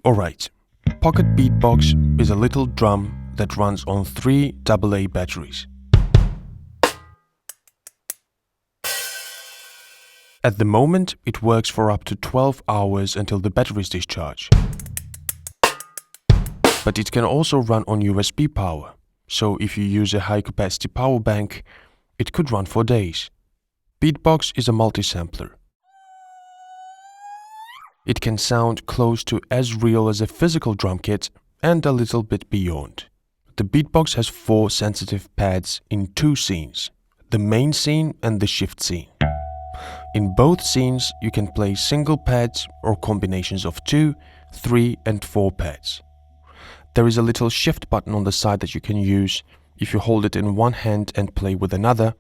Alright, Pocket Beatbox is a little drum that runs on 3 AA batteries. At the moment, it works for up to 12 hours until the batteries discharge. But it can also run on USB power, so if you use a high-capacity power bank, it could run for days. Beatbox is a multisampler. It can sound close to as real as a physical drum kit and a little bit beyond. The Beatbox has 4 sensitive pads in 2 scenes, the main scene and the shift scene. In both scenes, you can play single pads or combinations of 2, 3 and 4 pads. There is a little shift button on the side that you can use if you hold it in one hand and play with another.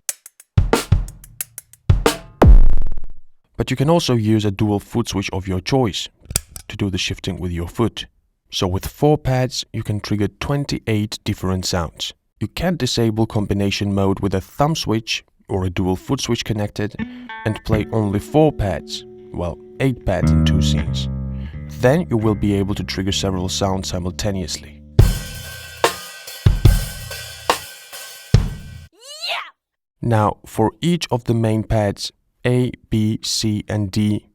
But you can also use a dual foot switch of your choice to do the shifting with your foot. So with 4 pads, you can trigger 28 different sounds. You can disable combination mode with a thumb switch or a dual foot switch connected and play only 4 pads, well, 8 pads in 2 scenes. Then you will be able to trigger several sounds simultaneously. Now, for each of the main pads, A, B, C and D,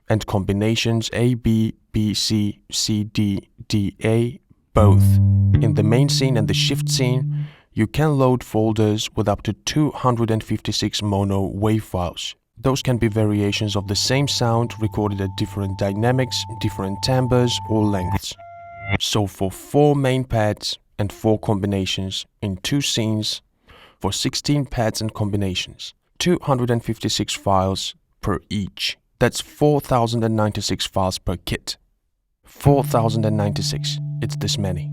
and combinations A, B, B, C, C, D, D, A, both, in the main scene and the shift scene, you can load folders with up to 256 mono wave files. Those can be variations of the same sound recorded at different dynamics, different timbres or lengths. So for 4 main pads and 4 combinations in 2 scenes, for 16 pads and combinations, 256 files per each. That's 4096 files per kit. 4096, it's this many.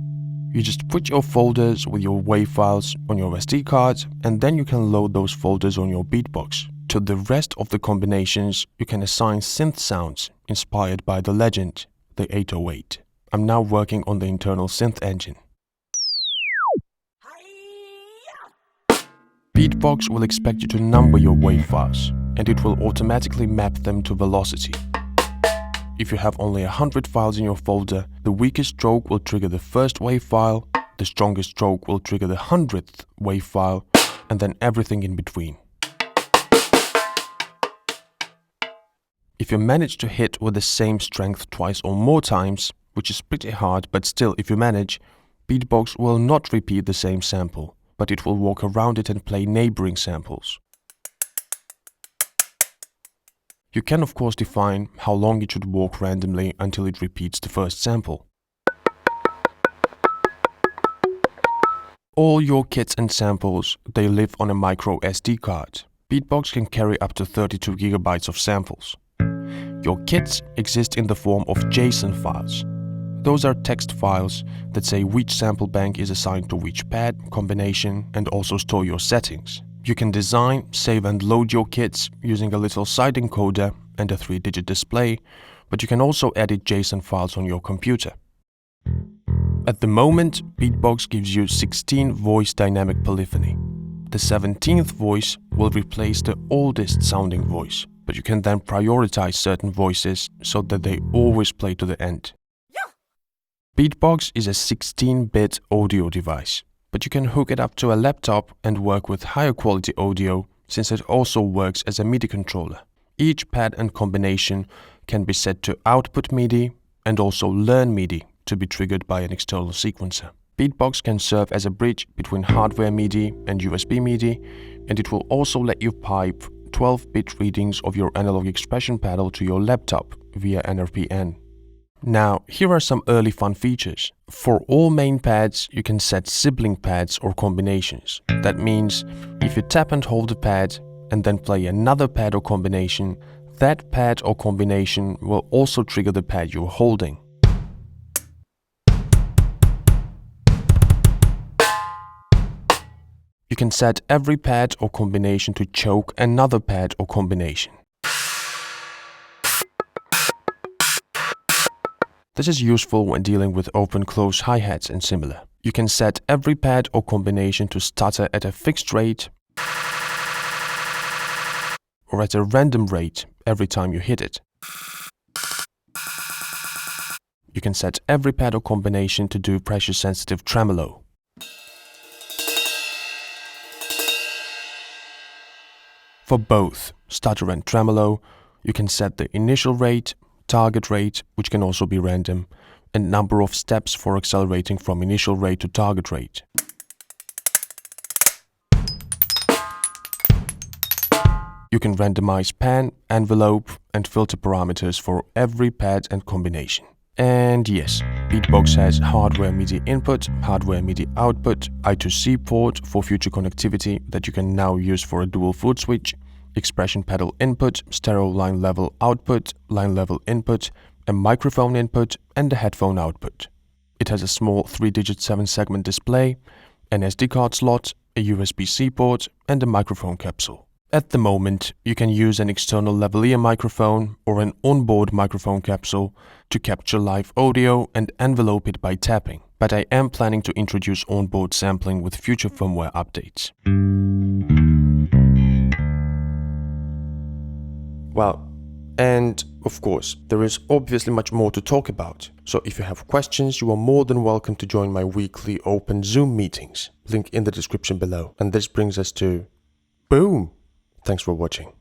You just put your folders with your WAV files on your SD card and then you can load those folders on your Beatbox. To the rest of the combinations, you can assign synth sounds inspired by the legend, the 808. I'm now working on the internal synth engine. Beatbox will expect you to number your WAV files and it will automatically map them to velocity. If you have only 100 files in your folder, the weakest stroke will trigger the first WAV file, the strongest stroke will trigger the 100th WAV file, and then everything in between. If you manage to hit with the same strength twice or more times, which is pretty hard, but still if you manage, Beatbox will not repeat the same sample, but it will walk around it and play neighboring samples. You can of course define how long it should walk randomly until it repeats the first sample. All your kits and samples, they live on a micro SD card. Beatbox can carry up to 32 GB of samples. Your kits exist in the form of JSON files. Those are text files that say which sample bank is assigned to which pad, combination, and also store your settings. You can design, save and load your kits using a little side encoder and a 3-digit display, but you can also edit JSON files on your computer. At the moment, Beatbox gives you 16 voice dynamic polyphony. The 17th voice will replace the oldest sounding voice, but you can then prioritize certain voices so that they always play to the end. Beatbox is a 16-bit audio device, but you can hook it up to a laptop and work with higher quality audio since it also works as a MIDI controller. Each pad and combination can be set to output MIDI and also learn MIDI to be triggered by an external sequencer. Beatbox can serve as a bridge between hardware MIDI and USB MIDI, and it will also let you pipe 12-bit readings of your analog expression pedal to your laptop via NRPN. Now, here are some early fun features. For all main pads, you can set sibling pads or combinations. That means, if you tap and hold a pad and then play another pad or combination, that pad or combination will also trigger the pad you're holding. You can set every pad or combination to choke another pad or combination. This is useful when dealing with open-close hi-hats and similar. You can set every pad or combination to stutter at a fixed rate or at a random rate every time you hit it. you can set every pad or combination to do pressure-sensitive tremolo. For both stutter and tremolo, you can set the initial rate, target rate, which can also be random, and number of steps for accelerating from initial rate to target rate. You can randomize pan, envelope, and filter parameters for every pad and combination. And yes, Beatbox has hardware MIDI input, hardware MIDI output, I2C port for future connectivity that you can now use for a dual foot switch, expression pedal input, stereo line level output, line level input, a microphone input, and a headphone output. It has a small 3-digit 7-segment display, an SD card slot, a USB-C port, and a microphone capsule. At the moment, you can use an external lavalier microphone or an onboard microphone capsule to capture live audio and envelope it by tapping, but I am planning to introduce onboard sampling with future firmware updates. Well, and of course, there is obviously much more to talk about, so if you have questions, you are more than welcome to join my weekly open Zoom meetings, link in the description below. And this brings us to boom! Thanks for watching.